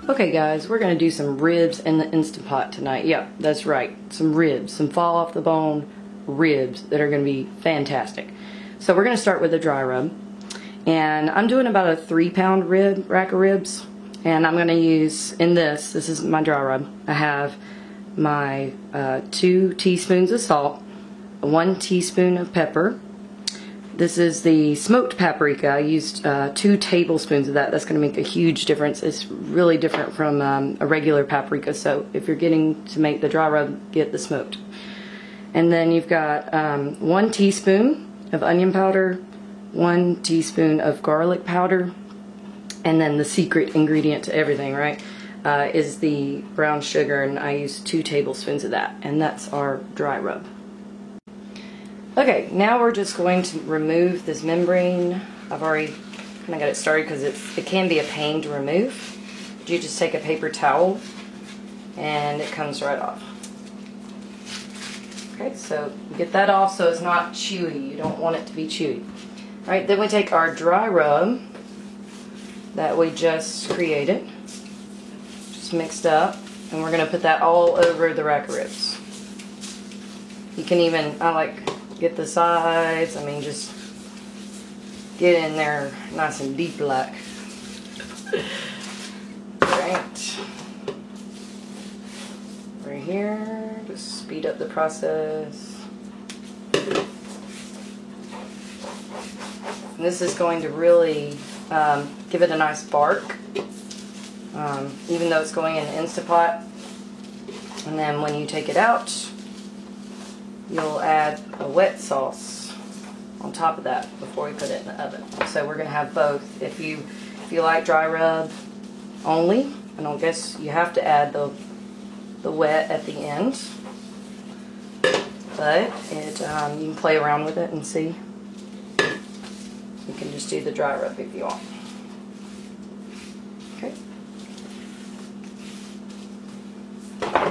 Okay guys, we're going to do some ribs in the Instant Pot tonight. Yeah, that's right. Some ribs, some fall off the bone ribs that are going to be fantastic. So we're going to start with a dry rub. And I'm doing about a 3-pound rack of ribs. And I'm going to use, in this is my dry rub. I have my 2 teaspoons of salt, 1 teaspoon of pepper. This is the smoked paprika. I used 2 tablespoons of that. That's going to make a huge difference. It's really different from a regular paprika. So if you're getting to make the dry rub, get the smoked. And then you've got 1 teaspoon of onion powder, 1 teaspoon of garlic powder, and then the secret ingredient to everything, right, is the brown sugar, and I use 2 tablespoons of that. And that's our dry rub. Okay, now we're just going to remove this membrane. I've already kind of got it started because it can be a pain to remove. You just take a paper towel and it comes right off. Okay, so get that off so it's not chewy. You don't want it to be chewy. Alright, then we take our dry rub that we just created, just mixed up, and we're going to put that all over the rack of ribs. You can even, I like, get the sides, I mean, just get in there nice and deep like. Right. Right here, just speed up the process. And this is going to really give it a nice bark, even though it's going in an Instant Pot. And then when you take it out, you'll add a wet sauce on top of that before we put it in the oven. So we're going to have both. If you like dry rub only, and I guess you have to add the wet at the end, but you can play around with it and see. You can just do the dry rub if you want. Okay.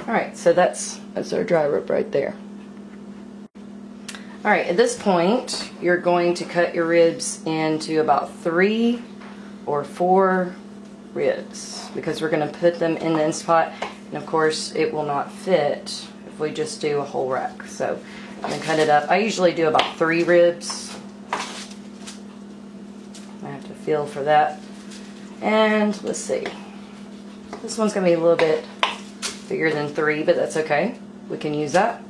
Alright, so that's our dry rub right there. Alright, at this point, you're going to cut your ribs into about 3 or 4 ribs, because we're going to put them in the Instant Pot, and of course it will not fit if we just do a whole rack. So I'm going to cut it up. I usually do about 3 ribs. I have to feel for that. And let's see. This one's going to be a little bit bigger than 3, but that's okay. We can use that.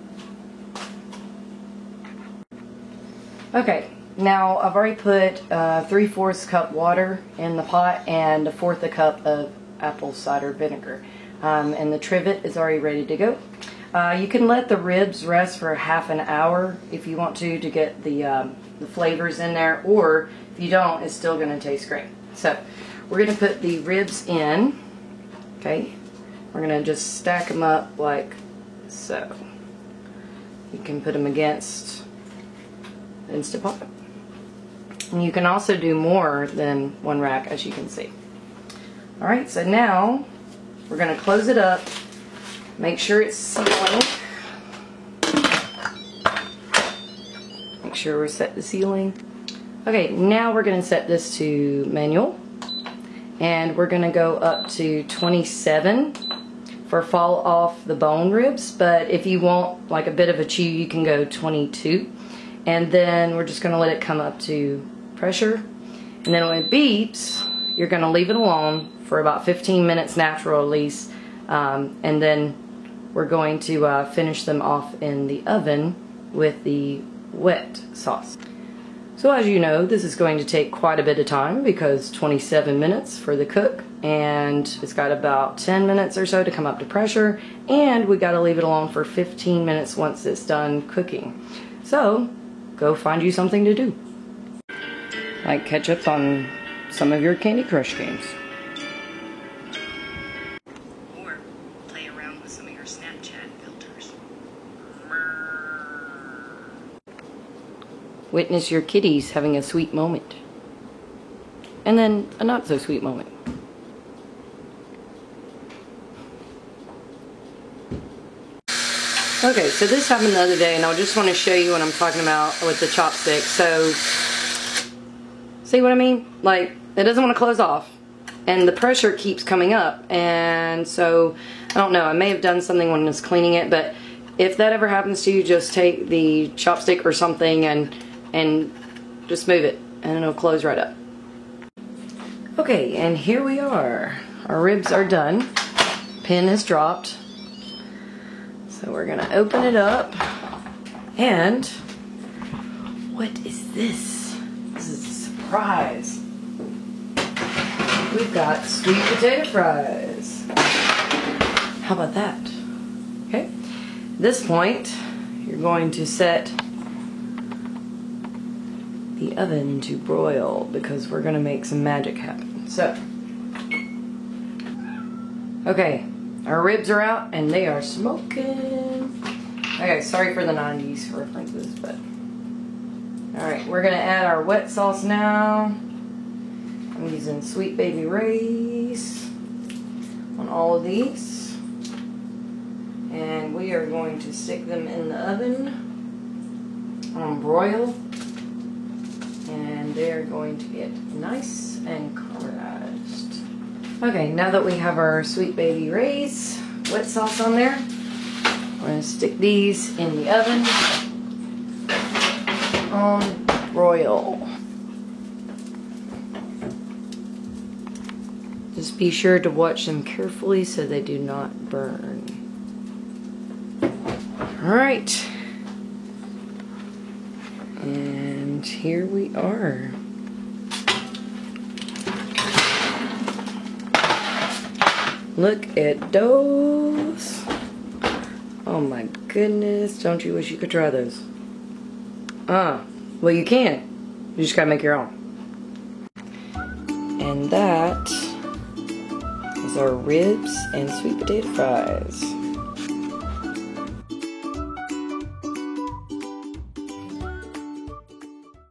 Okay, now I've already put 3/4 cup water in the pot and 1/4 cup of apple cider vinegar. And the trivet is already ready to go. You can let the ribs rest for half an hour if you want to get the flavors in there, or if you don't, it's still going to taste great. So we're going to put the ribs in. Okay, we're going to just stack them up like so. You can put them against Instant Pot. And you can also do more than 1 rack, as you can see. Alright, so now we're going to close it up, make sure it's sealing. Make sure we set the sealing. Okay, now we're going to set this to manual, and we're going to go up to 27 for fall off the bone ribs, but if you want like a bit of a chew, you can go 22. And then we're just going to let it come up to pressure. And then when it beeps, you're going to leave it alone for about 15 minutes natural at least. And then we're going to finish them off in the oven with the wet sauce. So as you know, this is going to take quite a bit of time, because 27 minutes for the cook, and it's got about 10 minutes or so to come up to pressure, and we got to leave it alone for 15 minutes once it's done cooking. So go find you something to do, like catch up on some of your Candy Crush games, or play around with some of your Snapchat filters. Witness your kitties having a sweet moment, and then a not so sweet moment. Okay, so this happened the other day, and I just want to show you what I'm talking about with the chopstick. So, see what I mean? Like, it doesn't want to close off, and the pressure keeps coming up, and so, I don't know, I may have done something when I was cleaning it, but if that ever happens to you, just take the chopstick or something and just move it, and it'll close right up. Okay, and here we are. Our ribs are done. Pin is dropped. So we're gonna open it up, and what is this? This is a surprise. We've got sweet potato fries. How about that? Okay. At this point, you're going to set the oven to broil because we're gonna make some magic happen. So, okay. Our ribs are out and they are smoking. Okay, sorry for the 90s references, but alright, we're gonna add our wet sauce now. I'm using Sweet Baby Ray's on all of these. And we are going to stick them in the oven on broil. And they're going to get nice and caramelized. Okay, now that we have our Sweet Baby Ray's wet sauce on there, we're going to stick these in the oven on broil. Just be sure to watch them carefully so they do not burn. Alright. And here we are. Look at those. Oh my goodness. Don't you wish you could try those? Well, you can. You just gotta make your own. And that is our ribs and sweet potato fries.